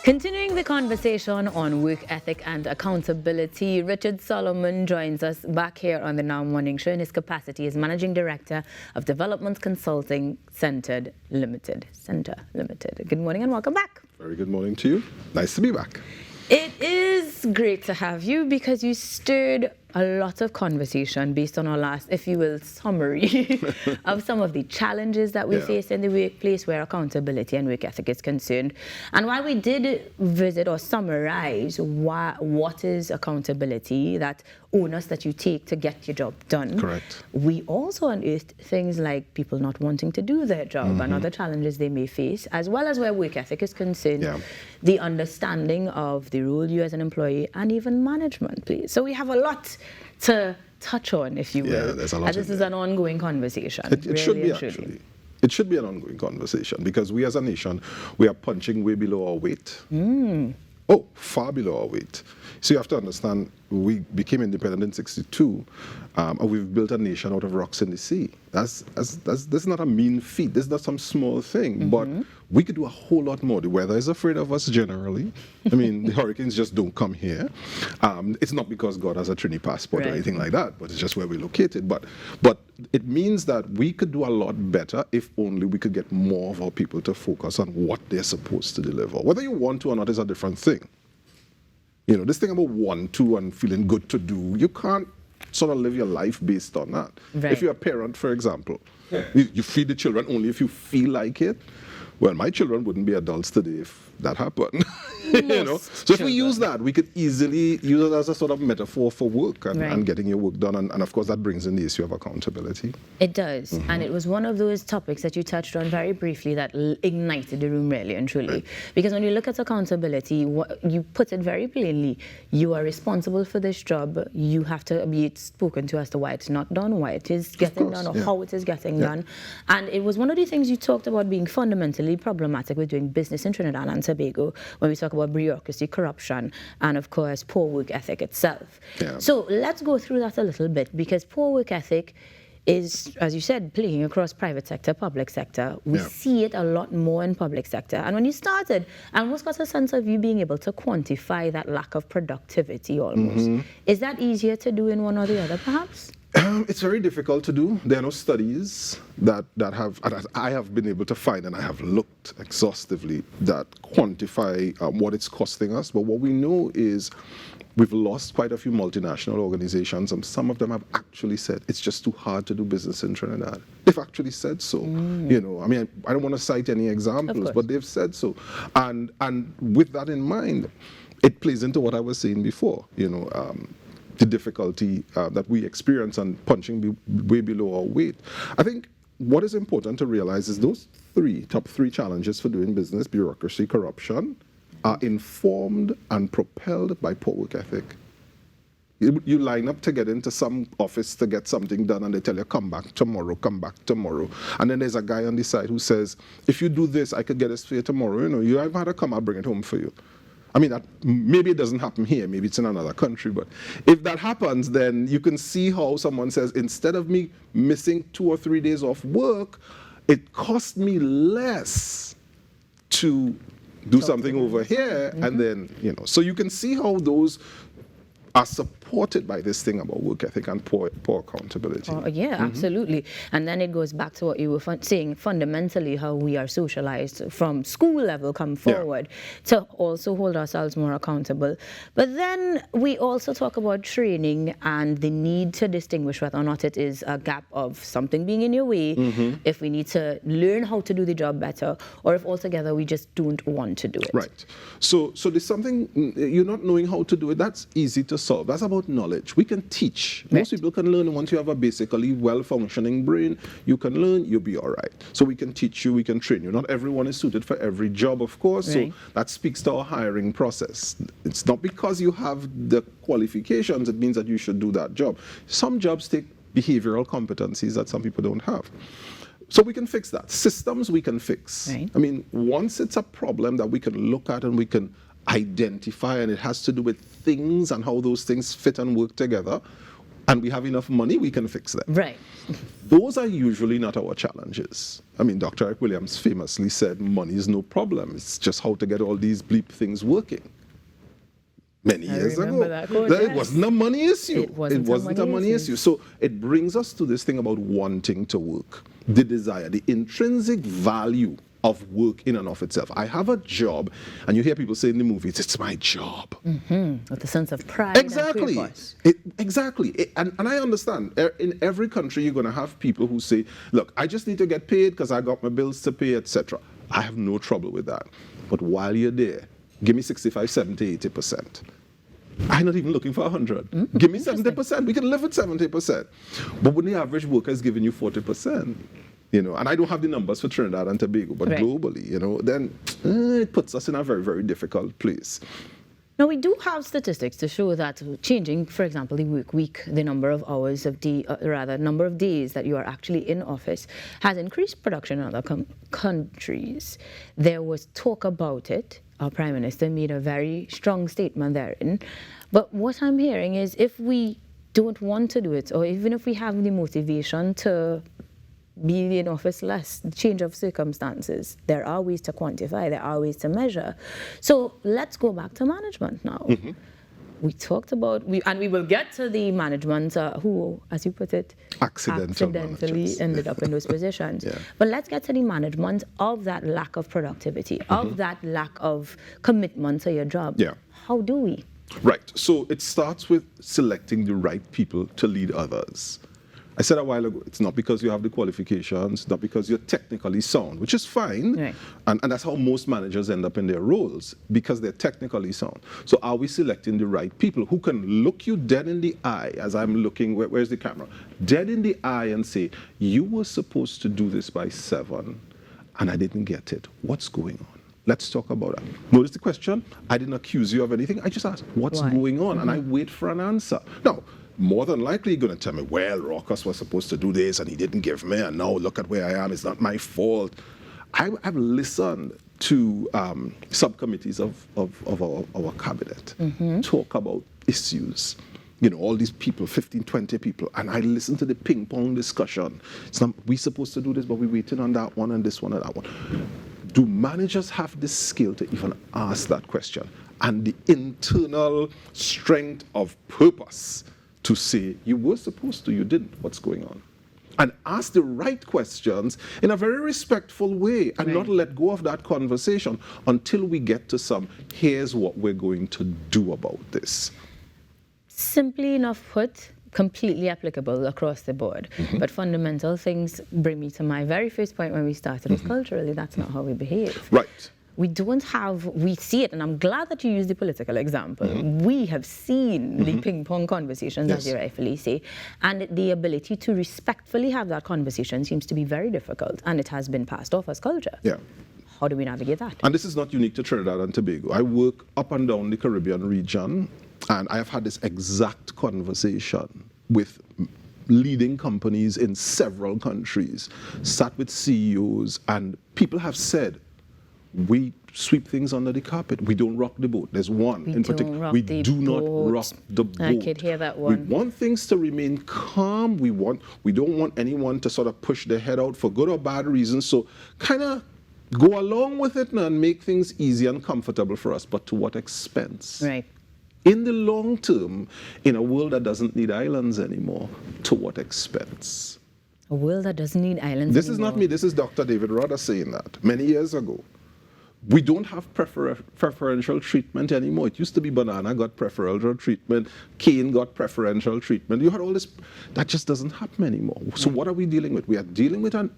Continuing the conversation on work ethic and accountability, Richard Solomon joins us back here on the Now Morning Show in his capacity as Managing Director of Development Consulting Center Limited. Good morning and welcome back. Very good morning to you. Nice to be back. It is great to have you because you stirred a lot of conversation based on our last, if you will, summary of some of the challenges that we face in the workplace where accountability and work ethic is concerned. And while we did visit or summarize what is accountability, that onus that you take to get your job done, correct, we also unearthed things like people not wanting to do their job and other challenges they may face, as well as where work ethic is concerned, the understanding of the role you as an employee and even management, please. So we have a lot to touch on, if you will, there's a lot as this is an ongoing conversation. It should be, actually. It should be an ongoing conversation because we as a nation, we are punching way below our weight. Oh, far below our weight. So you have to understand, we became independent in '62, and we've built a nation out of rocks in the sea. That's not a mean feat. This is not some small thing, but we could do a whole lot more. The weather is afraid of us generally. I mean, the hurricanes just don't come here. It's not because God has a Trini passport or anything like that, but it's just where we're located. But it means that we could do a lot better if only we could get more of our people to focus on what they're supposed to deliver. Whether you want to or not is a different thing. You know, this thing about want to and feeling good to do, you can't sort of live your life based on that. If you're a parent, for example, you feed the children only if you feel like it. Well, my children wouldn't be adults today if that happened. You know? So if we use that, we could easily use it as a sort of metaphor for work and getting your work done. And of course, that brings in the issue of accountability. It does. And it was one of those topics that you touched on very briefly that ignited the room, really and truly. Because when you look at accountability, you put it very plainly. You are responsible for this job. You have to be spoken to as to why it's not done, why it is getting done, or how it is getting done. And it was one of the things you talked about being fundamentally problematic with doing business in Trinidad and Tobago when we talk about bureaucracy, corruption, and of course poor work ethic itself. So let's go through that a little bit, because poor work ethic is, as you said, playing across private sector, public sector. We see it a lot more in public sector. And when you started, I almost got a sense of you being able to quantify that lack of productivity almost. Is that easier to do in one or the other, perhaps? It's very difficult to do. There are no studies that I have been able to find, and I have looked exhaustively, that quantify what it's costing us. But what we know is we've lost quite a few multinational organizations, and some of them have actually said it's just too hard to do business in Trinidad. They've actually said so. You know, I mean, I don't want to cite any examples, but they've said so. And with that in mind, it plays into what I was saying before. You know. The difficulty that we experience and punching way below our weight. I think what is important to realize is those top three challenges for doing business, bureaucracy, corruption, are informed and propelled by poor work ethic. You line up to get into some office to get something done, and they tell you, come back tomorrow, come back tomorrow. And then there's a guy on the side who says, if you do this, I could get this for you tomorrow. You know, you have had to come, I'll bring it home for you. I mean, maybe it doesn't happen here, maybe it's in another country, but if that happens, then you can see how someone says, instead of me missing 2 or 3 days off work, it cost me less to do something over here, and then, you know. So you can see how those are supported by this thing about work ethic and poor accountability. Absolutely. And then it goes back to what you were saying, fundamentally how we are socialized from school level come forward to also hold ourselves more accountable. But then we also talk about training and the need to distinguish whether or not it is a gap of something being in your way, if we need to learn how to do the job better, or if altogether we just don't want to do it. Right. So there's something, you're not knowing how to do it, that's easy to solve. That's about knowledge. We can teach. Most people can learn. Once you have a basically well-functioning brain, you can learn, you'll be all right. So we can teach you, we can train you. Not everyone is suited for every job, of course, so that speaks to our hiring process. It's not because you have the qualifications, it means that you should do that job. Some jobs take behavioral competencies that some people don't have. So we can fix that. Systems we can fix. I mean, once it's a problem that we can look at and we can identify, and it has to do with things and how those things fit and work together, and we have enough money, we can fix them. Right. Those are usually not our challenges. I mean, Dr. Eric Williams famously said, money is no problem. It's just how to get all these bleep things working. Many years ago. That quote, It yes. wasn't a money issue. It wasn't a money issue. So it brings us to this thing about wanting to work, the desire, the intrinsic value of work in and of itself. I have a job, and you hear people say in the movies, it's my job. With a sense of pride. Exactly. And purpose. Exactly. And I understand. In every country, you're going to have people who say, look, I just need to get paid because I got my bills to pay, etc. I have no trouble with that. But while you're there, give me 65, 70, 80%. I'm not even looking for 100. Give me 70%. We can live with 70%. But when the average worker is giving you 40%, you know, and I don't have the numbers for Trinidad and Tobago, but right. globally, you know, then it puts us in a very, very difficult place. Now, we do have statistics to show that changing, for example, the work week, the number of hours of number of days that you are actually in office has increased production in other countries. There was talk about it. Our Prime Minister made a very strong statement therein. But what I'm hearing is if we don't want to do it, or even if we have the motivation to be in office less, change of circumstances, there are ways to quantify, there are ways to measure. So let's go back to management now. We talked about, and we will get to the management who, as you put it, accidentally ended up in those positions. Yeah. But let's get to the management of that lack of productivity, of that lack of commitment to your job. Yeah. How do we? Right. So it starts with selecting the right people to lead others. I said a while ago, it's not because you have the qualifications, not because you're technically sound, which is fine. Right. And that's how most managers end up in their roles, because they're technically sound. So are we selecting the right people who can look you dead in the eye, as I'm looking, where's the camera? Dead in the eye and say, you were supposed to do this by 7, and I didn't get it. What's going on? Let's talk about that. Notice the question. I didn't accuse you of anything. I just asked, what's Why? going on? And I wait for an answer. Now, more than likely you're going to tell me, well, Raucus was supposed to do this and he didn't give me, and now look at where I am. It's not my fault. I've listened to subcommittees of our cabinet talk about issues. You know, all these people, 15, 20 people, and I listen to the ping pong discussion. It's not, we're supposed to do this, but we're waiting on that one and this one and that one. Do managers have the skill to even ask that question? And the internal strength of purpose to say, you were supposed to, you didn't, what's going on? And ask the right questions in a very respectful way, and not let go of that conversation until we get to some, here's what we're going to do about this. Simply enough put, completely applicable across the board. But fundamental things bring me to my very first point when we started, was culturally, that's not how we behave. Right. We don't have, we see it, and I'm glad that you used the political example. We have seen the ping pong conversations, as you rightfully say, and the ability to respectfully have that conversation seems to be very difficult, and it has been passed off as culture. Yeah. How do we navigate that? And this is not unique to Trinidad and Tobago. I work up and down the Caribbean region, and I have had this exact conversation with leading companies in several countries, sat with CEOs, and people have said, we sweep things under the carpet. We don't rock the boat. There's one in particular. We do not rock the boat. I could hear that one. We want things to remain calm. We don't want anyone to sort of push their head out for good or bad reasons. So kind of go along with it and make things easy and comfortable for us. But to what expense? Right. In the long term, in a world that doesn't need islands anymore, to what expense? A world that doesn't need islands This anymore. is not me. This is Dr. David Rudder saying that many years ago. We don't have preferential treatment anymore. It used to be banana got preferential treatment, cane got preferential treatment. You had all this. That just doesn't happen anymore. So what are we dealing with? We are dealing with a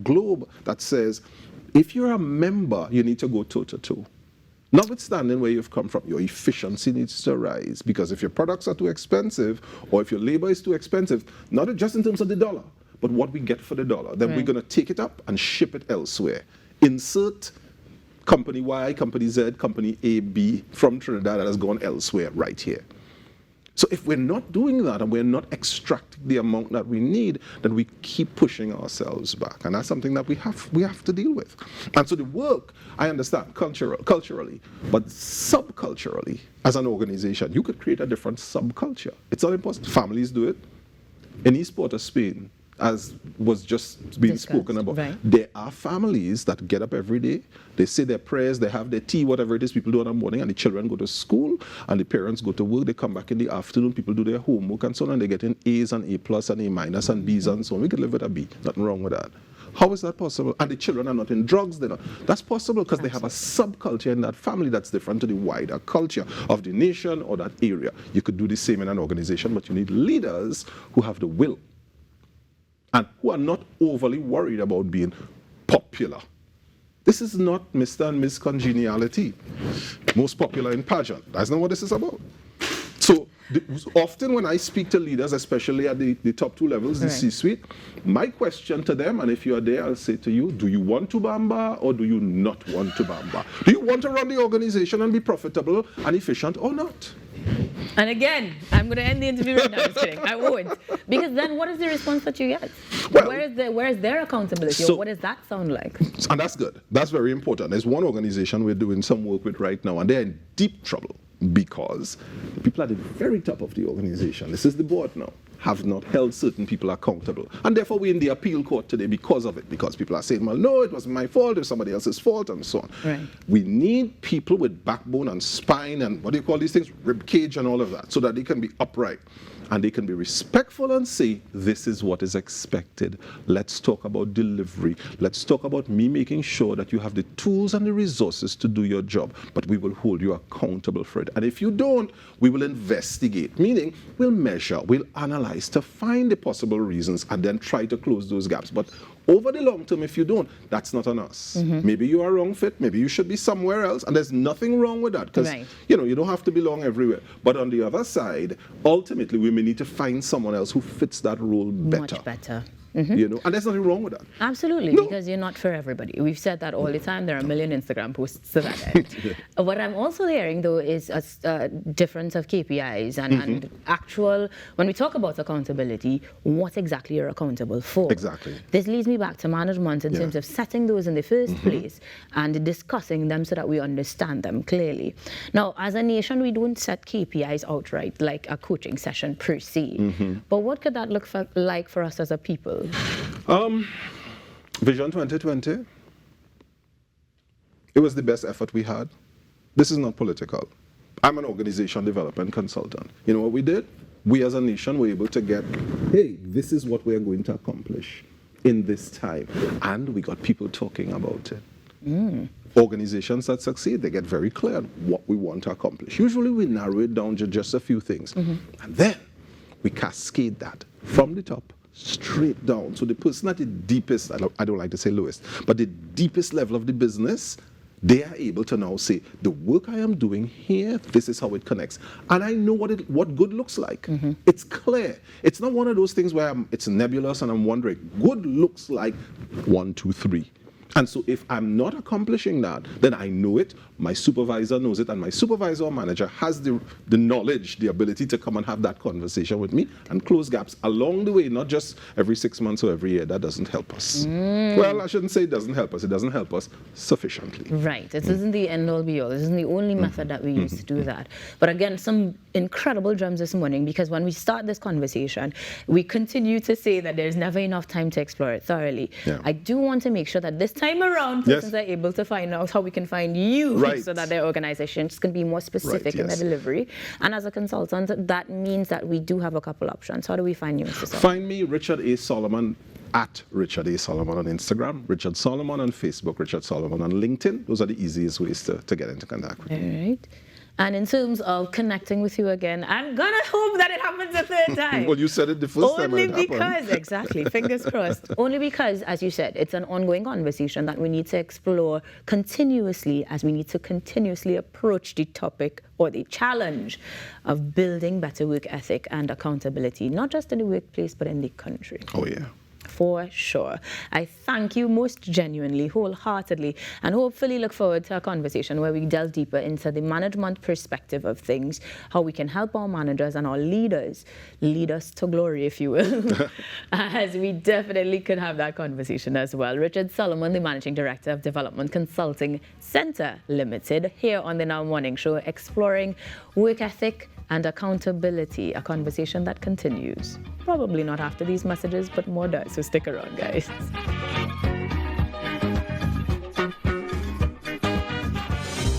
globe that says, if you're a member, you need to go toe-to-toe. Notwithstanding where you've come from, your efficiency needs to rise, because if your products are too expensive, or if your labor is too expensive, not just in terms of the dollar, but what we get for the dollar, then we're going to take it up and ship it elsewhere. Insert Company Y, Company Z, Company A, B from Trinidad that has gone elsewhere right here. So if we're not doing that and we're not extracting the amount that we need, then we keep pushing ourselves back. And that's something that we have to deal with. And so the work, I understand, culturally, but subculturally, as an organization, you could create a different subculture. It's not impossible. Families do it. in East Port of Spain, as was just being Discussed, spoken about, right. there are families that get up every day, they say their prayers, they have their tea, whatever it is people do in the morning, and the children go to school, and the parents go to work, they come back in the afternoon, people do their homework and so on, and they get in A's and A plus and A minus and B's and so on. We could live with a B, nothing wrong with that. How is that possible? And the children are not in drugs. They're not. That's possible because they have a subculture in that family that's different to the wider culture of the nation or that area. You could do the same in an organization, but you need leaders who have the will and who are not overly worried about being popular. This is not Mr. and Miss Congeniality, most popular in pageant. That's not what this is about. So often when I speak to leaders, especially at the top two levels, the Right. C-suite, my question to them, and if you are there, I'll say to you, do you want to Bamba or do you not want to Bamba? Do you want to run the organization and be profitable and efficient or not? And again, I'm going to end the interview right now. Just kidding. I won't. Because then what is the response that you get? Well, where is their accountability? so- Or what does that sound like? And that's good. That's very important. There's one organization we're doing some work with right now, and they're in deep trouble because the people at the very top of the organization, this is the board now, have not held certain people accountable. And therefore we're in the appeal court today because of it, because people are saying, well, no, it wasn't my fault, it was somebody else's fault, and so on. Right. We need people with backbone and spine and what do you call these things? Rib cage and all of that, so that they can be upright. And they can be respectful and say, this is what is expected. Let's talk about delivery. Let's talk about me making sure that you have the tools and the resources to do your job, but we will hold you accountable for it. And if you don't, we will investigate, meaning we'll measure, we'll analyze to find the possible reasons and then try to close those gaps. But over the long term, if you don't, that's not on us. Maybe you are wrong fit, maybe you should be somewhere else, and there's nothing wrong with that, because Right. you don't have to belong everywhere. But on the other side, ultimately, we may need to find someone else who fits that role better. Much better. And there's nothing wrong with that. Absolutely, No. because you're not for everybody. We've said that all the time. There are a million Instagram posts to that end. What I'm also hearing, though, is a difference of KPIs and actual, when we talk about accountability, what exactly you're accountable for. Exactly. This leads me back to management in Yeah. terms of setting those in the first place and discussing them so that we understand them clearly. Now, as a nation, we don't set KPIs outright, like a coaching session per se. But what could that look like for us as a people? Vision 2020, it was the best effort we had. This is not political. I'm an organization development consultant. You know what we did? We as a nation were able to get, hey, this is what we're going to accomplish in this time. And we got people talking about it. Organizations that succeed, they get very clear on what we want to accomplish. Usually we narrow it down to just a few things. And then we cascade that from the top straight down. So the person at the deepest, I don't like to say lowest, but the deepest level of the business, they are able to now say, the work I am doing here, this is how it connects. And I know what good looks like. It's clear. It's not one of those things where it's nebulous and I'm wondering. Good looks like 1, 2, 3. And so if I'm not accomplishing that, then I know it, my supervisor knows it, and my supervisor or manager has the knowledge, the ability to come and have that conversation with me and close gaps along the way, not just every 6 months or every year. That doesn't help us. Well, I shouldn't say it doesn't help us. It doesn't help us sufficiently. Right. This isn't the end all be all. This isn't the only method that we use to do that. But again, some incredible gems this morning, because when we start this conversation, we continue to say that there's never enough time to explore it thoroughly. Yeah. I do want to make sure that this time around, Yes. persons are able to find out how we can find you Right. so that their organizations can be more specific in yes. their delivery. And as a consultant, that means that we do have a couple options. How do we find you, Mr. Solomon? Find me, Richard A. Solomon, at Richard A. Solomon on Instagram, Richard Solomon on Facebook, Richard Solomon on LinkedIn. Those are the easiest ways to get into contact with me. All right. And in terms of connecting with you again, I'm gonna hope that it happens a third time. Well, you said it the first time Only and it happened. because, exactly, fingers crossed. Only because, as you said, it's an ongoing conversation that we need to explore continuously, as we need to continuously approach the topic or the challenge of building better work ethic and accountability, not just in the workplace, but in the country. Oh, yeah. For sure. I thank you most genuinely, wholeheartedly, and hopefully look forward to a conversation where we delve deeper into the management perspective of things, how we can help our managers and our leaders lead us to glory, if you will, as we definitely could have that conversation as well. Richard Solomon, the Managing Director of Development Consulting Center Limited, here on the Now Morning Show, exploring work ethic and accountability, a conversation that continues. Probably not after these messages, but more does. So stick around, guys.